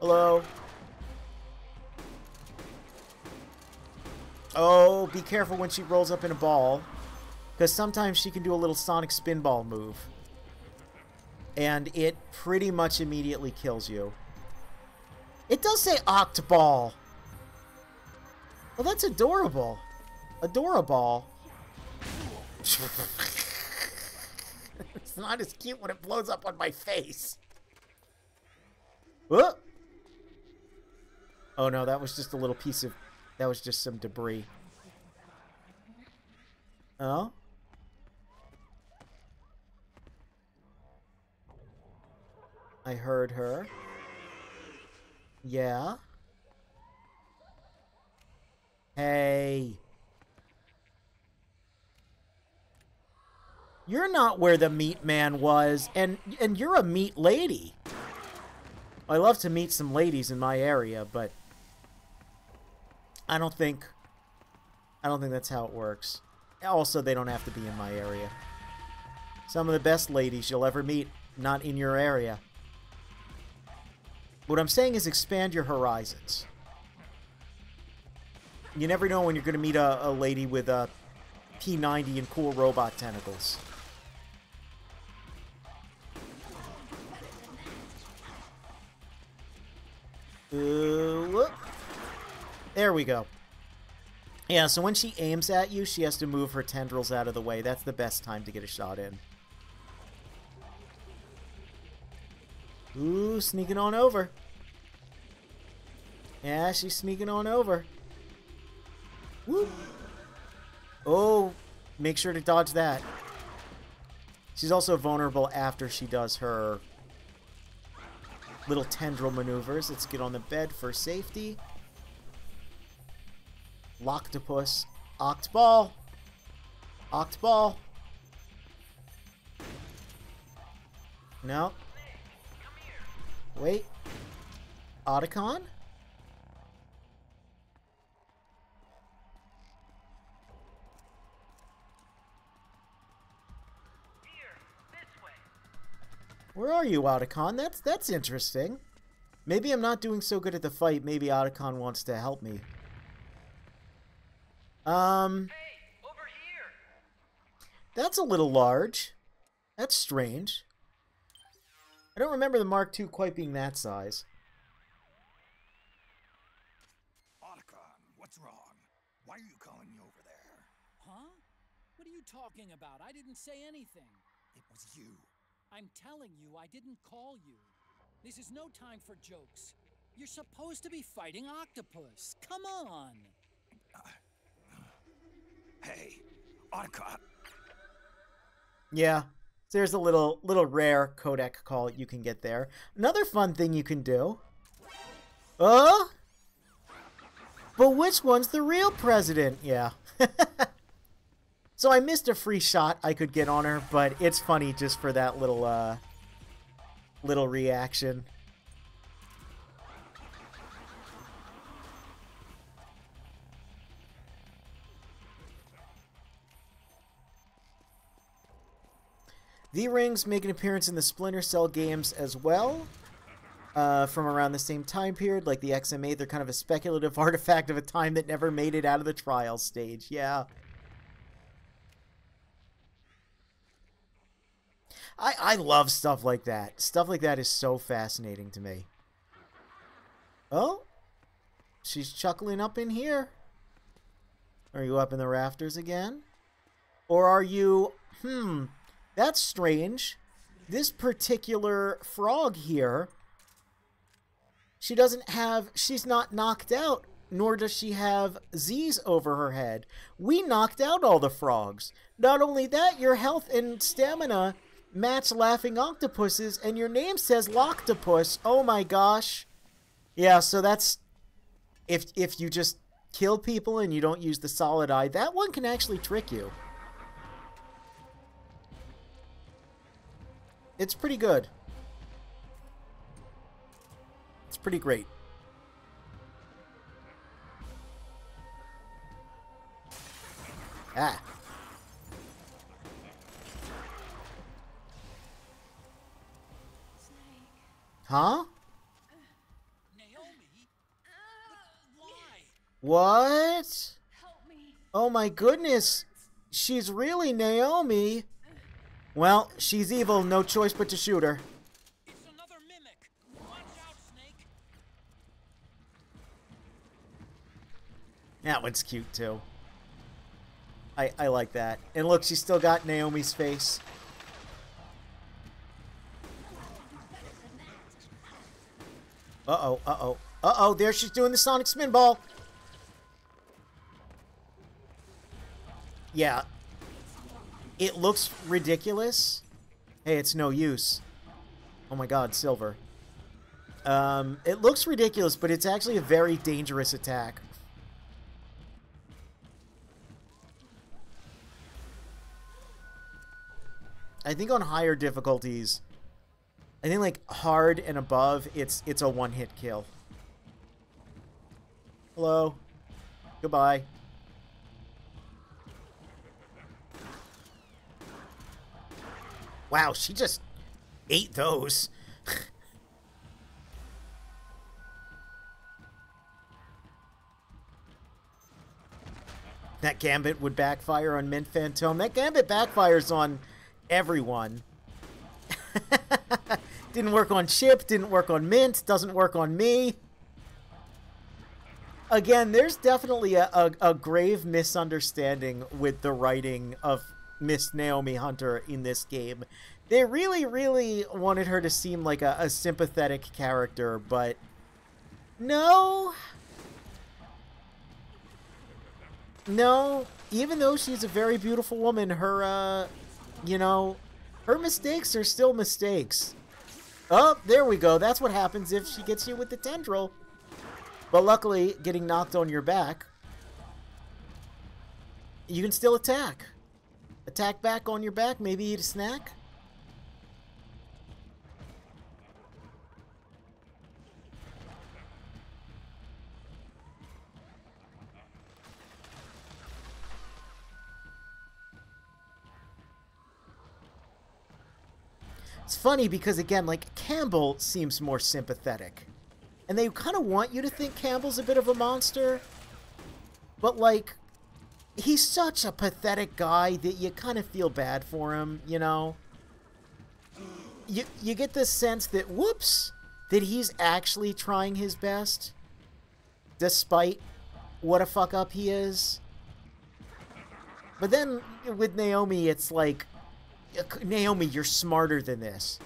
Hello? Oh, be careful when she rolls up in a ball. Because sometimes she can do a little sonic spinball move. And it pretty much immediately kills you. It does say Octoball. Well, that's adorable. Adorable. It's not as cute when it blows up on my face. Whoop. Oh no, that was just a little piece of... That was just some debris. Oh? I heard her. Yeah? Hey. You're not where the meat man was, and you're a meat lady. I love to meet some ladies in my area, but I don't think that's how it works. Also, they don't have to be in my area. Some of the best ladies you'll ever meet, not in your area. What I'm saying is expand your horizons. You never know when you're going to meet a lady with a P90 and cool robot tentacles. There we go. Yeah, so when she aims at you, she has to move her tendrils out of the way. That's the best time to get a shot in. Ooh, sneaking on over. Yeah, she's sneaking on over. Woo! Oh, make sure to dodge that. She's also vulnerable after she does her little tendril maneuvers. Let's get on the bed for safety. Loctopus. Octball. Octball. No. Wait. Otacon? Where are you, Otacon? That's interesting. Maybe I'm not doing so good at the fight. Maybe Otacon wants to help me. Hey, over here. That's a little large. That's strange. I don't remember the Mark II quite being that size. Otacon, what's wrong? Why are you calling me over there? Huh? What are you talking about? I didn't say anything. It was you. I'm telling you, I didn't call you. This is no time for jokes. You're supposed to be fighting Octopus. Come on. Hey, Otacon. Yeah. There's a little rare codec call you can get there. Another fun thing you can do. Oh? But which one's the real president? Yeah. So I missed a free shot I could get on her, but it's funny just for that little reaction. V-Rings make an appearance in the Splinter Cell games as well, from around the same time period, like the XM8. They're kind of a speculative artifact of a time that never made it out of the trial stage. Yeah. I love stuff like that. Stuff like that is so fascinating to me. Oh? She's chuckling up in here. Are you up in the rafters again? Or are you... That's strange. This particular frog here, she's not knocked out, nor does she have Z's over her head. We knocked out all the frogs. Not only that, your health and stamina match Laughing Octopus's, and your name says Loctopus. Oh my gosh. Yeah, so that's... If you just kill people and you don't use the solid eye, that one can actually trick you. It's pretty good. It's pretty great. Ah. Huh? Naomi? But why? What? Help me. Oh my goodness. She's really Naomi. Well, she's evil. No choice but to shoot her. It's another mimic. Watch out, Snake. That one's cute too. I like that. And look, she's still got Naomi's face. Uh-oh, uh-oh. Uh-oh, there she's doing the Sonic Spin Ball. Yeah. It looks ridiculous. Hey, it's no use. Oh my god, Silver. It looks ridiculous, but it's actually a very dangerous attack. I think on higher difficulties, I think like hard and above, it's a one-hit kill. Hello. Goodbye. Wow, she just ate those. That Gambit would backfire on Mint Phantom. That Gambit backfires on everyone. Didn't work on Chip, didn't work on Mint, doesn't work on me. Again, there's definitely a grave misunderstanding with the writing of Miss Naomi Hunter in this game. They really, really wanted her to seem like a sympathetic character, but no. No, even though she's a very beautiful woman, her, you know, her mistakes are still mistakes. Oh, there we go. That's what happens if she gets you with the tendril. But luckily, getting knocked on your back, you can still attack. Attack back on your back, maybe eat a snack. It's funny because, again, like, Campbell seems more sympathetic. And they kind of want you to think Campbell's a bit of a monster. But, like, he's such a pathetic guy that you kind of feel bad for him, you know? You get this sense that, whoops, that he's actually trying his best. Despite what a fuck-up he is. But then, with Naomi, it's like, Naomi, you're smarter than this.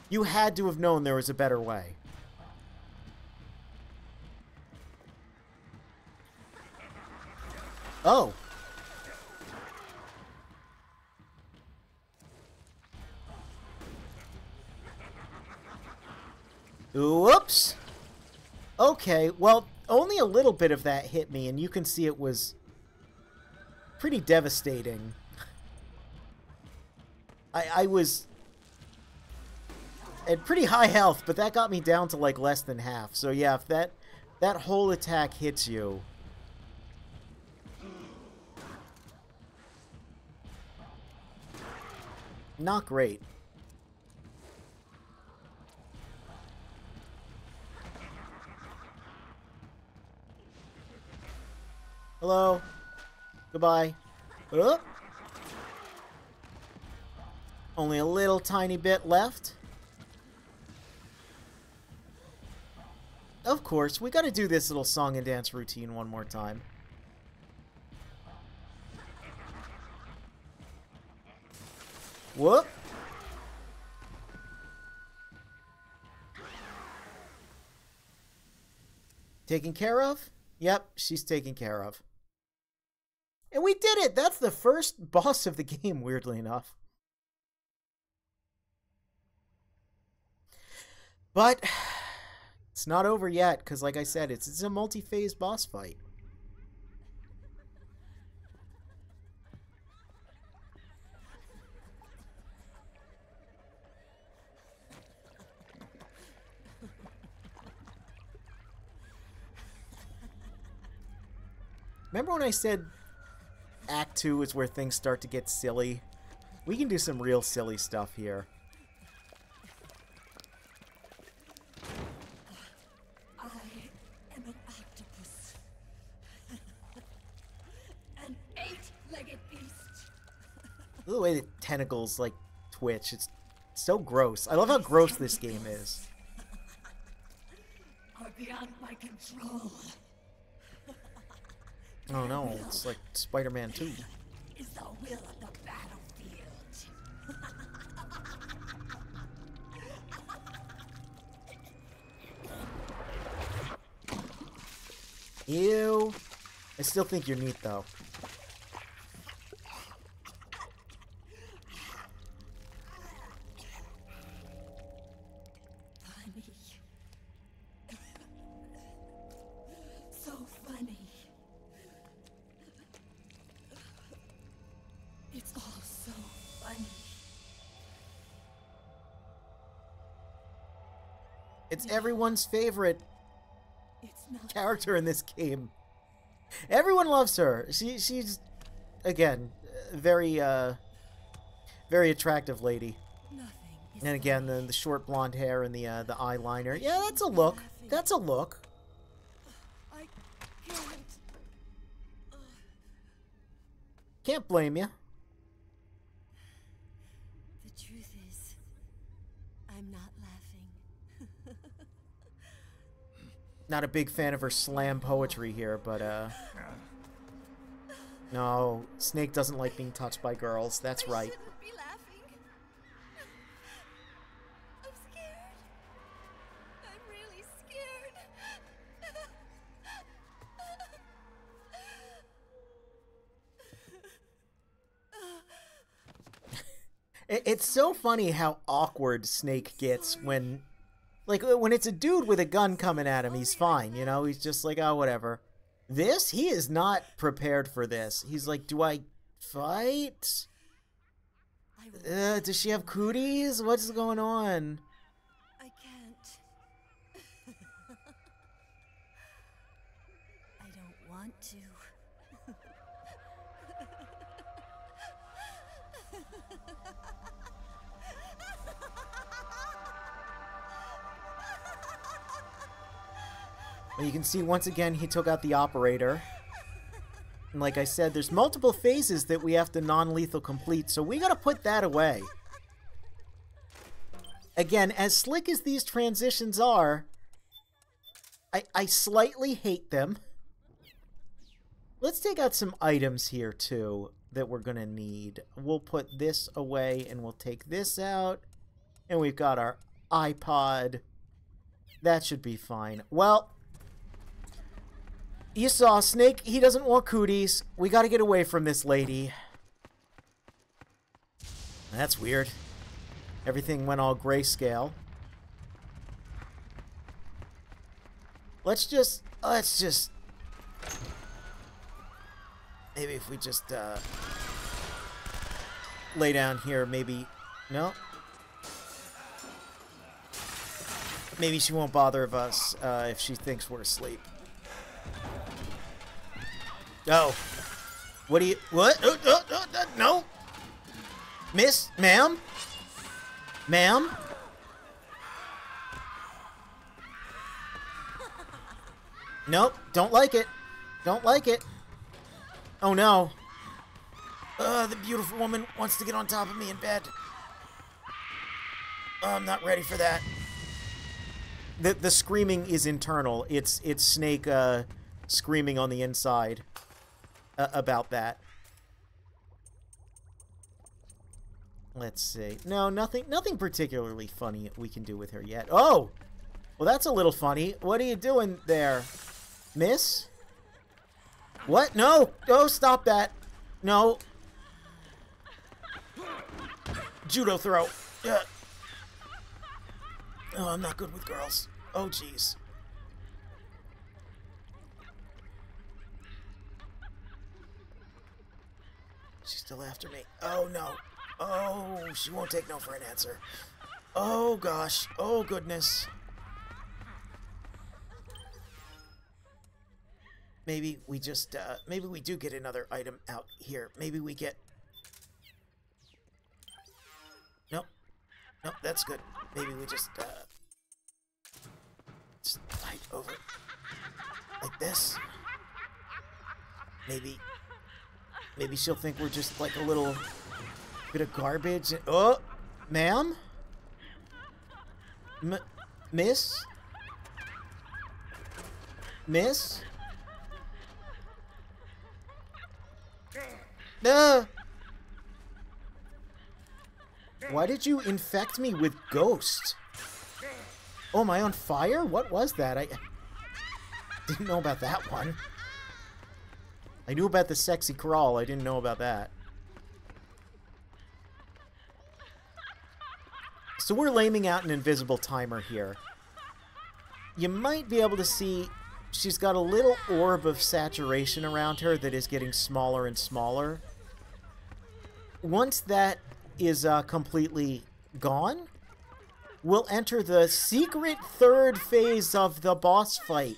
You had to have known there was a better way. Oh. Whoops. Okay, well, only a little bit of that hit me, and you can see it was pretty devastating. I was at pretty high health, but that got me down to like less than half. So yeah, if that whole attack hits you, not great. Hello. Goodbye. Oh. Only a little tiny bit left. Of course, we gotta do this little song and dance routine one more time. Whoop. Taken care of? Yep, she's taken care of. And we did it! That's the first boss of the game, weirdly enough. But it's not over yet, because like I said, it's a multi-phase boss fight. Remember when I said Act 2 is where things start to get silly? We can do some real silly stuff here. I am an octopus. An 8-legged beast. Look at the way the tentacles, like, twitch. It's so gross. I love how gross this game is. Are beyond my control. Oh no, it's like Spider-Man 2. Is the will of the battlefield. Ew. I still think you're neat, though. Funny. So funny. It's all so funny. It's everyone's favorite It's not character in this game. Everyone loves her. She's again very very attractive lady. nothing. Is And again, the short blonde hair and the eyeliner. Yeah, that's a look. That's a look. I can't. Can't blame you. The truth is, I'm not laughing. Not a big fan of her slam poetry here, but, no, Snake doesn't like being touched by girls. That's right. I shouldn't be laughing. I'm scared. I'm really scared. It's so funny how awkward Snake gets when, like, when it's a dude with a gun coming at him, he's fine, you know? He's just like, oh, whatever. This? He is not prepared for this. He's like, do I fight? Does she have cooties? What's going on? I can't. I don't want to. Well, you can see once again he took out the operator. And like I said, there's multiple phases that we have to non-lethal complete, so we gotta put that away. Again, as slick as these transitions are, I slightly hate them. Let's take out some items here, too, that we're gonna need. We'll put this away, and we'll take this out. And we've got our iPod. That should be fine. Well, you saw Snake. He doesn't want cooties. We gotta get away from this lady. That's weird. Everything went all grayscale. Let's just... Maybe if we just, lay down here, maybe... No? Maybe she won't bother of us, if she thinks we're asleep. Oh. What do you... What? No! Miss? Ma'am? Ma'am? Nope. Don't like it. Don't like it. Oh, no. The beautiful woman wants to get on top of me in bed. I'm not ready for that. The screaming is internal. It's Snake, screaming on the inside about that. Let's see. No, nothing particularly funny we can do with her yet. Oh! Well, that's a little funny. What are you doing there, miss? What? No! Oh, stop that. No. Judo throw. Oh, I'm not good with girls. Oh, jeez. She's still after me. Oh, no. Oh, she won't take no for an answer. Oh, gosh. Oh, goodness. Maybe we just, maybe we do get another item out here. Maybe we get... Nope. Nope, that's good. Maybe we just hide over like this. Maybe she'll think we're just like a little bit of garbage. Oh, ma'am? Miss? Miss? Why did you infect me with ghost? Oh, am I on fire? What was that? I didn't know about that one. I knew about the sexy crawl. I didn't know about that. So we're laming out an invisible timer here. You might be able to see she's got a little orb of saturation around her that is getting smaller and smaller. Once that is completely gone, we'll enter the secret third phase of the boss fight.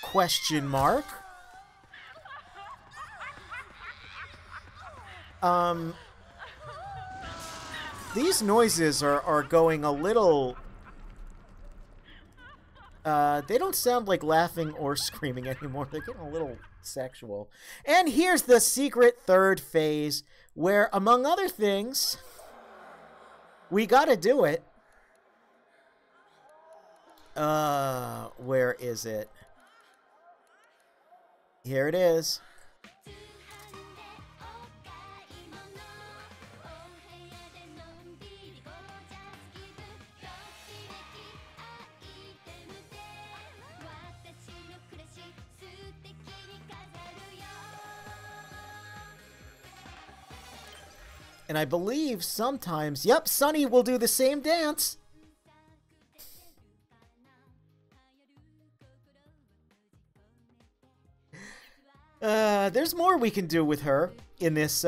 Question mark. These noises are going a little... they don't sound like laughing or screaming anymore. They're getting a little sexual. And here's the secret third phase, where, among other things, we gotta do it. Where is it? Here it is. And I believe sometimes, yep, Sunny will do the same dance. There's more we can do with her in this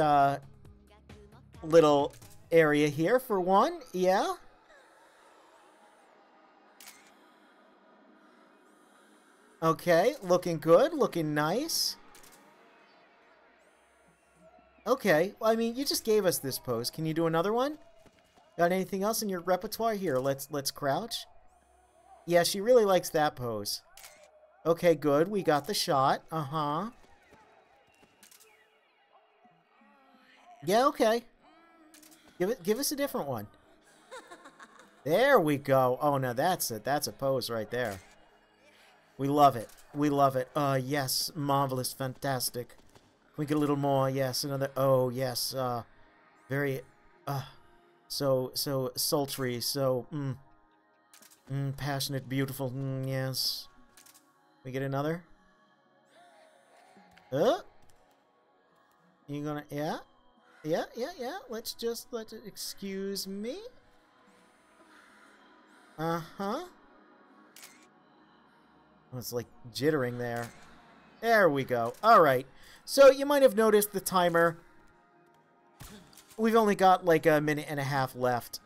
little area here, for one. Yeah. Okay, looking good, looking nice. Okay, well, I mean, you just gave us this pose. Can you do another one? Got anything else in your repertoire? Here, let's crouch. Yeah, she really likes that pose. Okay, good. We got the shot. Uh-huh. Yeah, okay. Give us a different one. There we go. Oh, no, that's it. That's a pose right there. We love it. We love it. Yes, marvelous, fantastic. We get a little more. Yes, another. Oh, yes. Very. So sultry. So passionate, beautiful. Yes. We get another. You gonna? Yeah. Let's excuse me. Uh-huh. Oh, it's like jittering there. There we go. All right. So you might have noticed the timer. We've only got like a minute and a half left.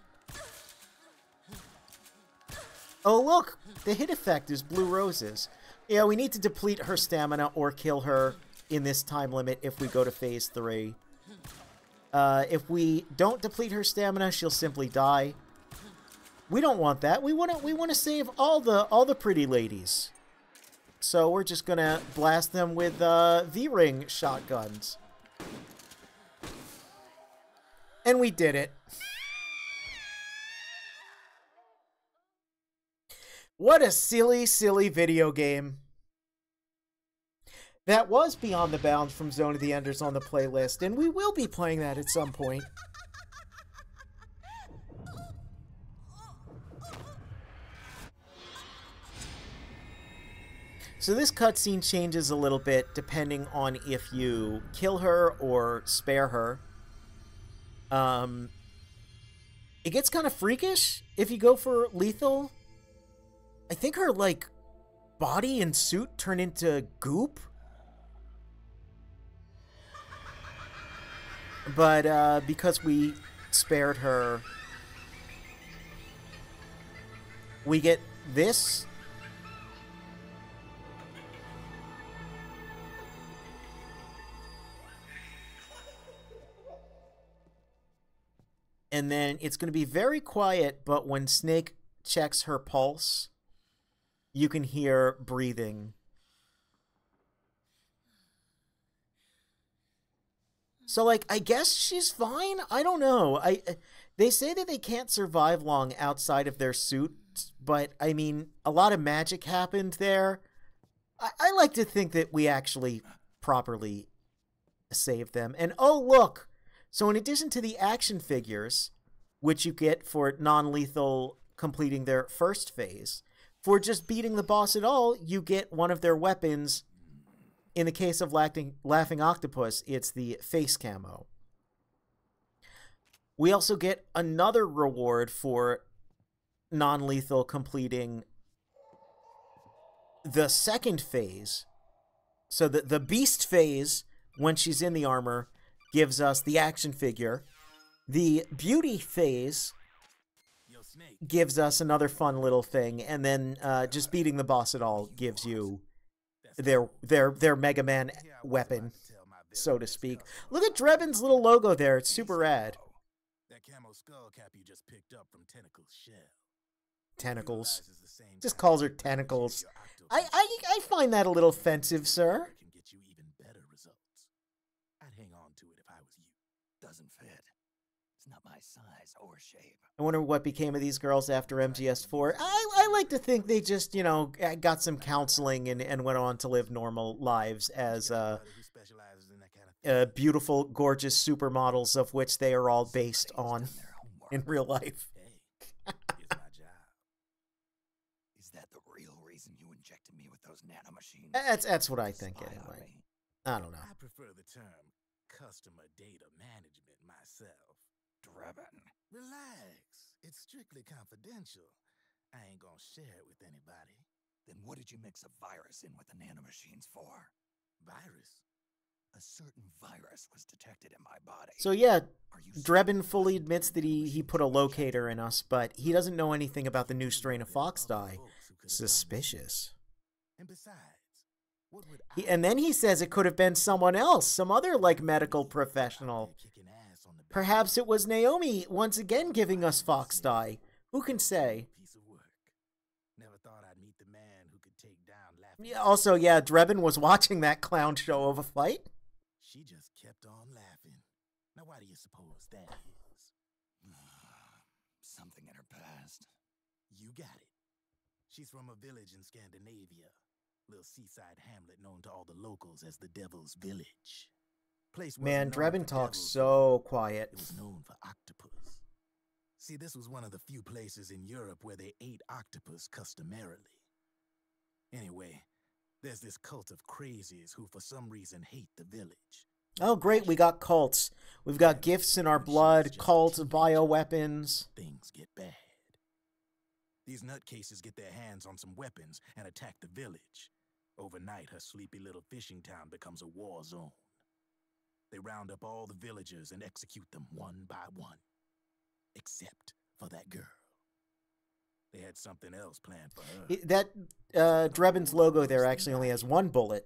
Oh, look. The hit effect is blue roses. Yeah, we need to deplete her stamina or kill her in this time limit if we go to phase 3. If we don't deplete her stamina, she'll simply die. We don't want that. We want to save all the pretty ladies. So we're just gonna blast them with V-ring shotguns. And we did it. What a silly, silly video game. That was Beyond the Bounds from Zone of the Enders on the playlist, and we will be playing that at some point. So this cutscene changes a little bit depending on if you kill her or spare her. It gets kind of freakish if you go for lethal. I think her, like, body and suit turn into goop. But, because we spared her, we get this. And then it's going to be very quiet, but when Snake checks her pulse, you can hear breathing. So, like, I guess she's fine? I don't know. They say that they can't survive long outside of their suit, but, I mean, a lot of magic happened there. I like to think that we actually properly saved them. And, oh, look! So in addition to the action figures, which you get for non-lethal completing their first phase, for just beating the boss at all, you get one of their weapons. In the case of Laughing Octopus, it's the face camo. We also get another reward for non-lethal completing the second phase. So the beast phase, when she's in the armor, gives us the action figure. The beauty phase gives us another fun little thing, and then just beating the boss at all gives you their Mega Man weapon, so to speak. Look at Drebin's little logo there. It's super rad. That camo skull cap you just picked up from Tentacle's shell. Tentacles. Just calls her Tentacles. I find that a little offensive, sir. Can get you even better results. I'd hang on to it if I was you. Doesn't fit. It's not my size or shape. I wonder what became of these girls after MGS4. I like to think they just, you know, got some counseling and went on to live normal lives as Who specializes in that kind of thing. beautiful, gorgeous supermodels, of which they are all based on Done their homework. in real life. Hey, here's my job. Is that the real reason you injected me with those nanomachines? That's what I think Spy on anyway. me? I don't know. I prefer the term customer data management myself. Drebin. Relax. It's strictly confidential. I ain't gonna share it with anybody. Then what did you mix a virus in with the nanomachines for? Virus? A certain virus was detected in my body. So yeah, Are you Drebin fully admits that he put a locator in us, but he doesn't know anything about the new strain of fox dye. Suspicious. And besides, what would And then he says it could have been someone else, some other, like, medical professional. kicking ass on the back Perhaps it was Naomi once again giving us fox dye. Who can say? piece of work. Never thought I'd meet the man who could take down laughing. Yeah, also, yeah, Drebin was watching that clown show of a fight. She just kept on laughing. Now, why do you suppose that is? Something in her past. You got it. She's from a village in Scandinavia. Little seaside hamlet known to all the locals as the Devil's Village. Place wasn't Man, known Drebin for talks devils, so It quiet. was known for octopus. See, this was one of the few places in Europe where they ate octopus customarily. Anyway, there's this cult of crazies who for some reason hate the village. Oh, great, we got cults. We've got gifts in our blood, cults, bioweapons. Things get bad. These nutcases get their hands on some weapons and attack the village. Overnight, her sleepy little fishing town becomes a war zone. They round up all the villagers and execute them one by one. Except for that girl. They had something else planned for her. That Drebin's logo there actually only has one bullet.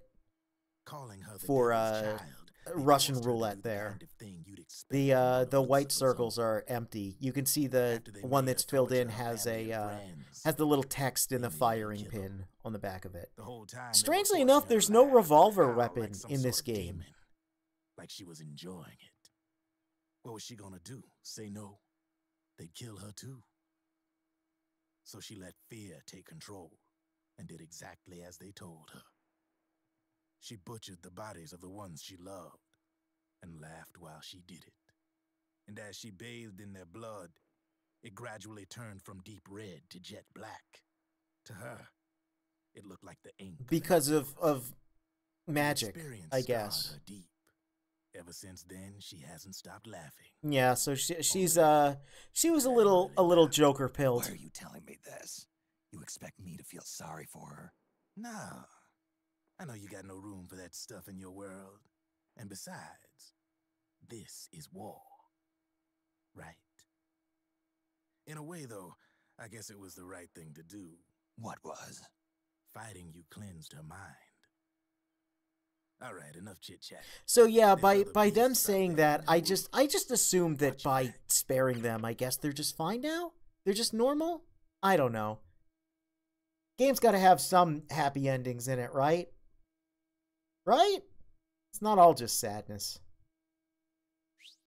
Calling her the for, devil's child, they Russian forced her to roulette do the there. kind of thing you'd expect from one of The white Lucifer's circles own. are empty. You can see the After they one made that's her filled torture in her has family a and friends. has the little text in the Then they firing kill 'em. pin on the back of it. The whole time they were Strangely forcing enough, her there's to no laugh, revolver howl weapon like some in this sort of game. demon, like she was enjoying it. What was she gonna do? Say no? They'd kill her too. So she let fear take control and did exactly as they told her. She butchered the bodies of the ones she loved and laughed while she did it. And as she bathed in their blood, it gradually turned from deep red to jet black. To her, it looked like the ink of Because an of The magic, experience I scarred guess. her deep. Ever since then, she hasn't stopped laughing. Yeah, so she was a little Joker Why pilled. are you telling me this? You expect me to feel sorry for her? No. I know you got no room for that stuff in your world. And besides, this is war. Right? In a way, though, I guess it was the right thing to do. What was? Fighting you cleansed her mind. All right, enough chit-chat. So yeah, There's by other them beasts out saying there that, in the I just assumed that Watch your by back. sparing them, I guess they're just fine now? They're just normal? I don't know. Game's got to have some happy endings in it, right? Right? It's not all just sadness.